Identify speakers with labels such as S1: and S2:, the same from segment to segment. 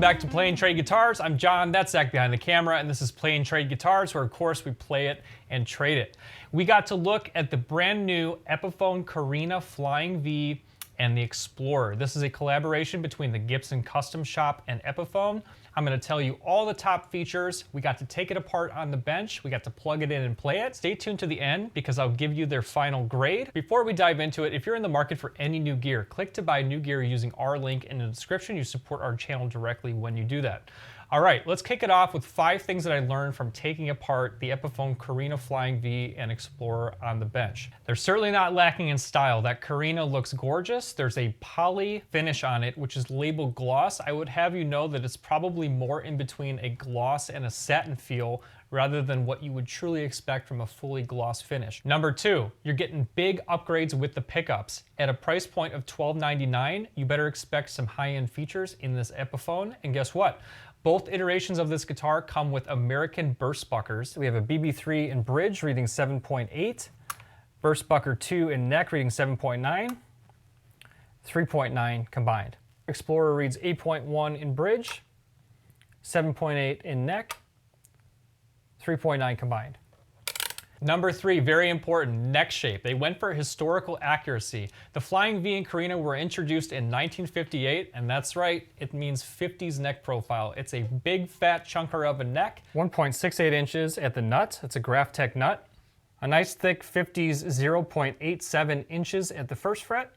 S1: back to Play and Trade Guitars. I'm John, that's Zach behind the camera, and this is Play and Trade Guitars, where of course we play it and trade it. We got to look at the brand new Epiphone KORINA Flying V and the Explorer. This is a collaboration between the Gibson CUSTOM SHOP and Epiphone. I'm going to tell you all the top features. We got to take it apart on the bench. We got to plug it in and play it. Stay tuned to the end because I'll give you their final grade. Before we dive into it, if you're in the market for any new gear, click to buy new gear using our link in the description. You support our channel directly when you do that. All right, let's kick it off with 5 things that I learned from taking apart the Epiphone KORINA Flying V and Explorer on the bench. They're certainly not lacking in style. That KORINA looks gorgeous. There's a poly finish on it, which is labeled gloss. I would have you know that it's probably more in between a gloss and a satin feel rather than what you would truly expect from a fully gloss finish. Number 2, you're getting big upgrades with the pickups. At a price point of $12.99, you better expect some high-end features in this Epiphone. And guess what? Both iterations of this guitar come with American burst buckers. We have a BB3 in bridge reading 7.8, burst bucker 2 in neck reading 7.9, 3.9 combined. Explorer reads 8.1 in bridge, 7.8 in neck, 3.9 combined. Number 3, very important, neck shape. They went for historical accuracy. The Flying V and KORINA were introduced in 1958, and that's right, it means 50s neck profile. It's a big fat chunker of a neck, 1.68 inches at the nut. It's a Graphtec nut. A nice thick 50s 0.87 inches at the first fret,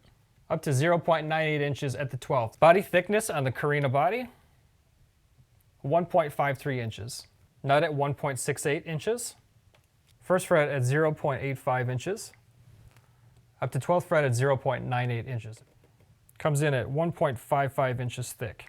S1: up to 0.98 inches at the 12th. Body thickness on the KORINA body, 1.53 inches. Nut at 1.68 inches. First fret at 0.85 inches, up to 12th fret at 0.98 inches. Comes in at 1.55 inches thick.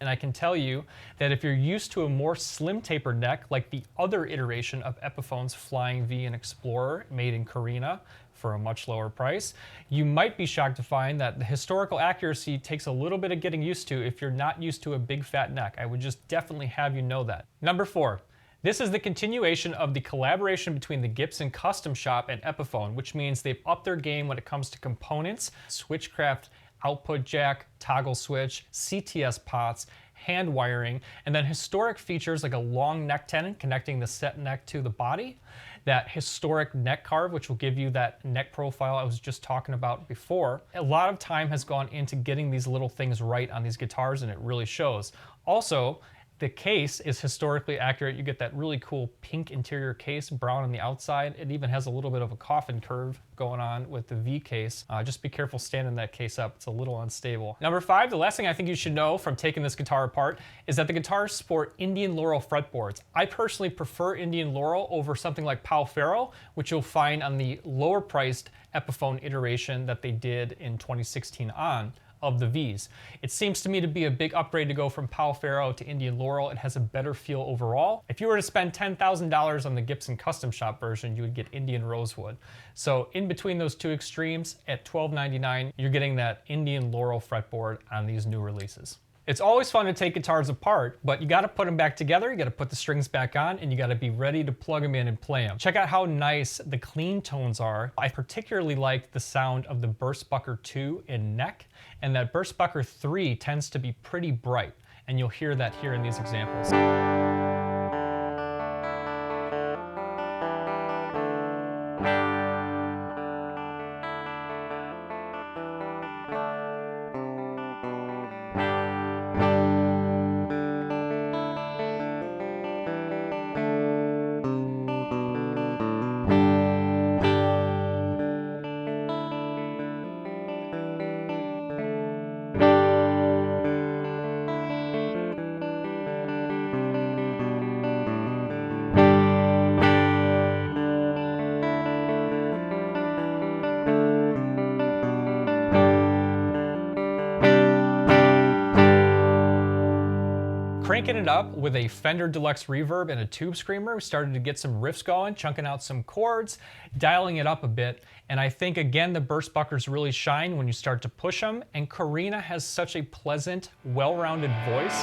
S1: And I can tell you that if you're used to a more slim tapered neck, like the other iteration of Epiphone's Flying V and Explorer made in KORINA for a much lower price, you might be shocked to find that the historical accuracy takes a little bit of getting used to if you're not used to a big fat neck. I would just definitely have you know that. Number 4. This is the continuation of the collaboration between the Gibson CUSTOM SHOP and Epiphone, which means they've upped their game when it comes to components, switchcraft, output jack, toggle switch, CTS pots, hand wiring, and then historic features like a long neck tenon connecting the set neck to the body, that historic neck carve, which will give you that neck profile I was just talking about before. A lot of time has gone into getting these little things right on these guitars, and it really shows. Also, the case is historically accurate. You get that really cool pink interior case, brown on the outside. It even has a little bit of a coffin curve going on with the V case. Just be careful standing that case up. It's a little unstable. Number 5, the last thing I think you should know from taking this guitar apart is that the guitars sport Indian Laurel fretboards. I personally prefer Indian Laurel over something like Pau Ferro, which you'll find on the lower priced Epiphone iteration that they did in 2016 on of the Vs. It seems to me to be a big upgrade to go from Pau Ferro to Indian Laurel. It has a better feel overall. If you were to spend $10,000 on the Gibson CUSTOM SHOP version, you would get Indian Rosewood. So in between those two extremes, at $12.99, you're getting that Indian Laurel fretboard on these new releases. It's always fun to take guitars apart, but you gotta put them back together, you gotta put the strings back on, and you gotta be ready to plug them in and play them. Check out how nice the clean tones are. I particularly like the sound of the burst bucker 2 in neck, and that burst bucker 3 tends to be pretty bright, and you'll hear that here in these examples. Cranking it up with a Fender Deluxe Reverb and a tube screamer, we started to get some riffs going, chunking out some chords, dialing it up a bit, and I think again the burst buckers really shine when you start to push them, and KORINA has such a pleasant, well-rounded voice.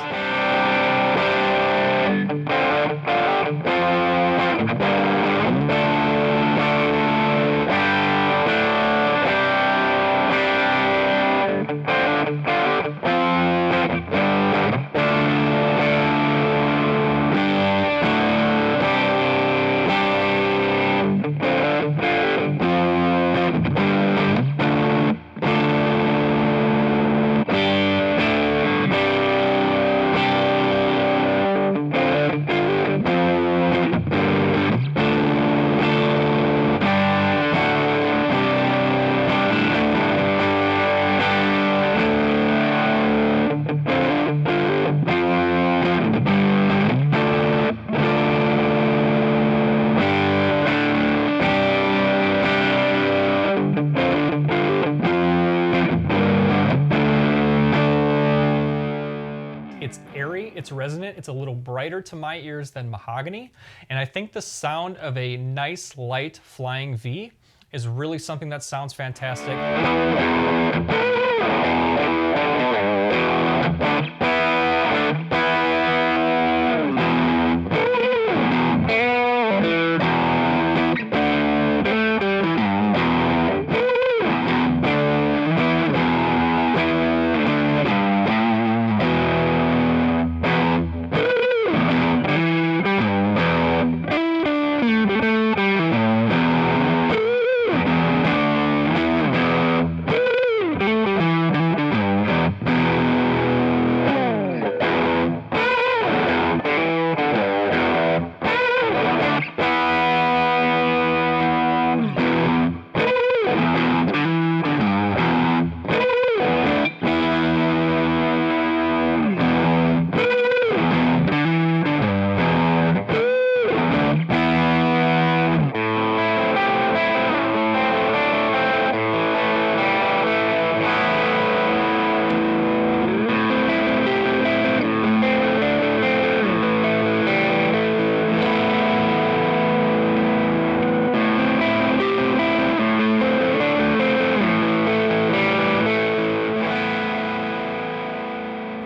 S1: It's resonant. It's a little brighter to my ears than mahogany. And I think the sound of a nice, light flying V is really something that sounds fantastic.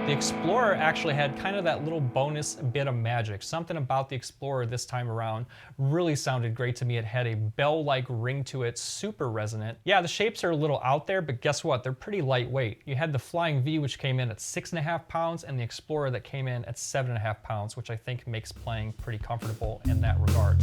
S1: The Explorer actually had kind of that little bonus bit of magic. Something about the Explorer this time around really sounded great to me. It had a bell-like ring to it, super resonant. Yeah, the shapes are a little out there, but guess what? They're pretty lightweight. You had the Flying V, which came in at 6.5 pounds, and the Explorer that came in at 7.5 pounds, which I think makes playing pretty comfortable in that regard.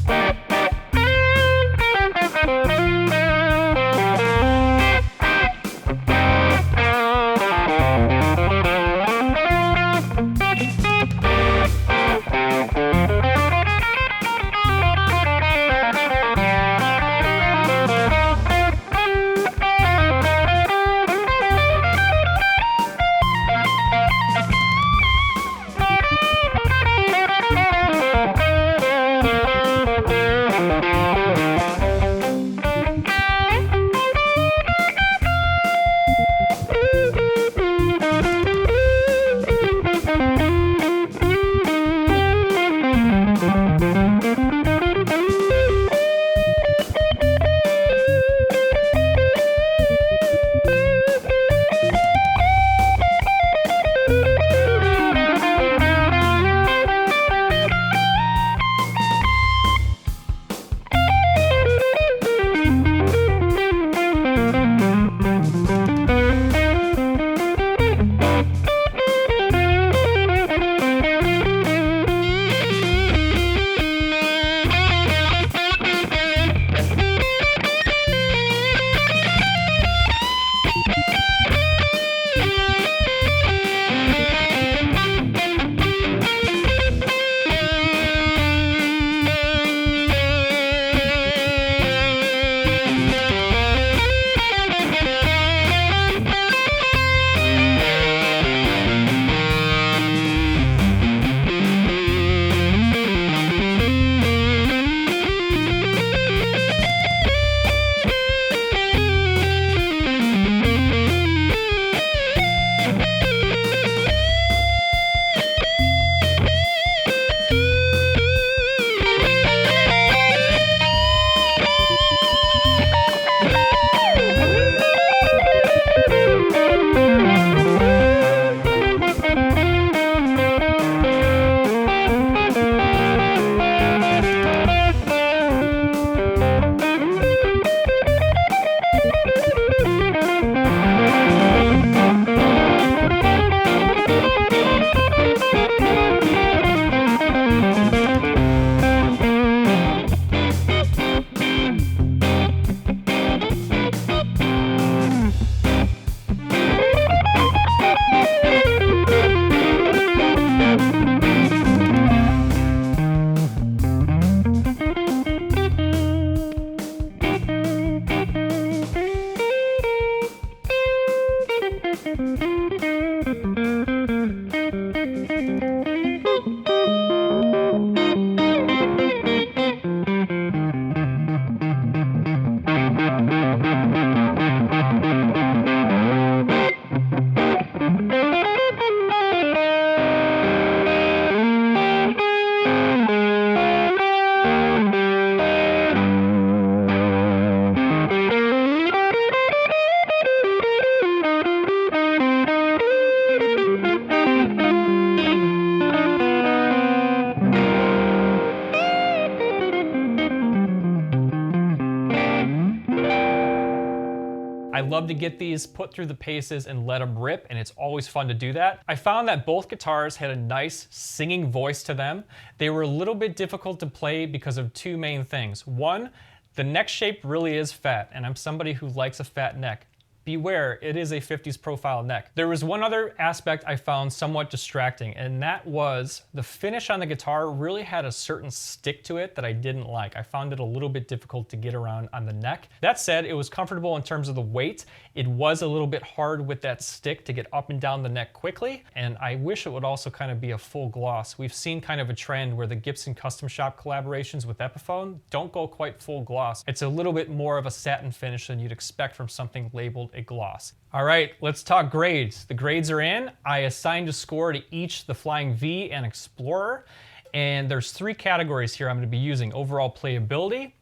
S1: I love to get these put through the paces and let them rip, and it's always fun to do that. I found that both guitars had a nice singing voice to them. They were a little bit difficult to play because of two main things. One, the neck shape really is fat, and I'm somebody who likes a fat neck. Beware, it is a 50s profile neck. There was one other aspect I found somewhat distracting, and that was the finish on the guitar really had a certain stick to it that I didn't like. I found it a little bit difficult to get around on the neck. That said, it was comfortable in terms of the weight. It was a little bit hard with that stick to get up and down the neck quickly, and I wish it would also kind of be a full gloss. We've seen kind of a trend where the Gibson Custom Shop collaborations with Epiphone don't go quite full gloss. It's a little bit more of a satin finish than you'd expect from something labeled a gloss. All right, let's talk grades. The grades are in. I assigned a score to each the Flying V and Explorer, and there's three categories here I'm going to be using: overall playability,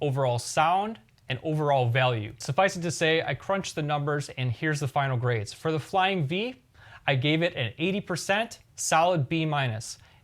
S1: overall sound, and overall value. Suffice it to say, I crunched the numbers, and here's the final grades. For the Flying V, I gave it an 80%, solid B-.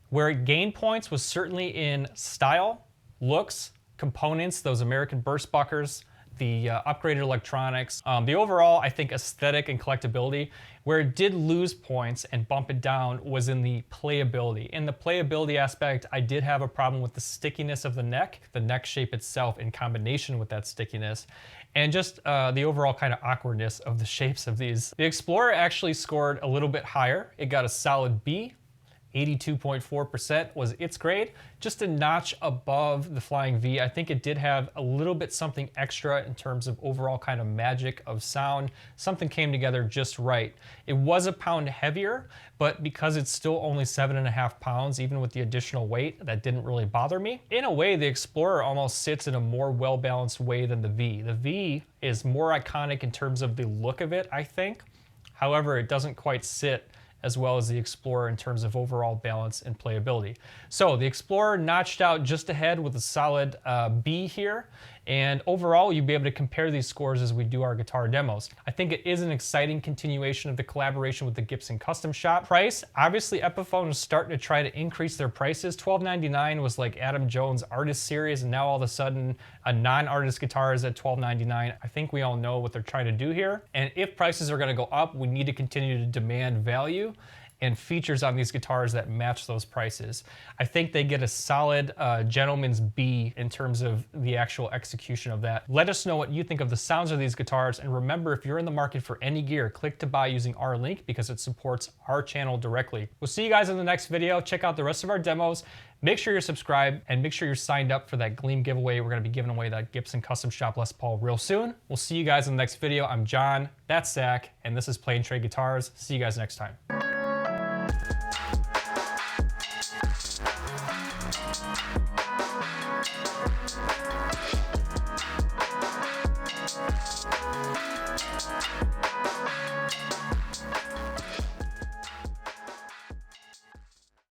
S1: Where it gained points was certainly in style, looks, components, those American burst buckers, the upgraded electronics. The overall, I think, aesthetic and collectability. Where it did lose points and bump it down was in the playability. In the playability aspect, I did have a problem with the stickiness of the neck shape itself in combination with that stickiness, and just the overall kind of awkwardness of the shapes of these. The Explorer actually scored a little bit higher. It got a solid B. 82.4% was its grade, just a notch above the Flying V. I think it did have a little bit something extra in terms of overall kind of magic of sound. Something came together just right. It was a pound heavier, but because it's still only 7.5 pounds, even with the additional weight, that didn't really bother me. In a way, the Explorer almost sits in a more well-balanced way than the V. The V is more iconic in terms of the look of it, I think. However, it doesn't quite sit as well as the Explorer in terms of overall balance and playability. So the Explorer notched out just ahead with a solid B here, and overall you'll be able to compare these scores as we do our guitar demos. I think it is an exciting continuation of the collaboration with the Gibson Custom Shop. Price, obviously Epiphone is starting to try to increase their prices. $12.99 was like Adam Jones' Artist Series, and now all of a sudden a non-artist guitar is at $12.99. I think we all know what they're trying to do here, and if prices are going to go up, we need to continue to demand value and features on these guitars that match those prices. I think they get a solid gentleman's B in terms of the actual execution of that. Let us know what you think of the sounds of these guitars, and remember, if you're in the market for any gear, click to buy using our link because it supports our channel directly. We'll see you guys in the next video. Check out the rest of our demos. Make sure you're subscribed and make sure you're signed up for that Gleam giveaway. We're gonna be giving away that Gibson Custom Shop Les Paul real soon. We'll see you guys in the next video. I'm John, that's Zach, and this is Plain Trade Guitars. See you guys next time.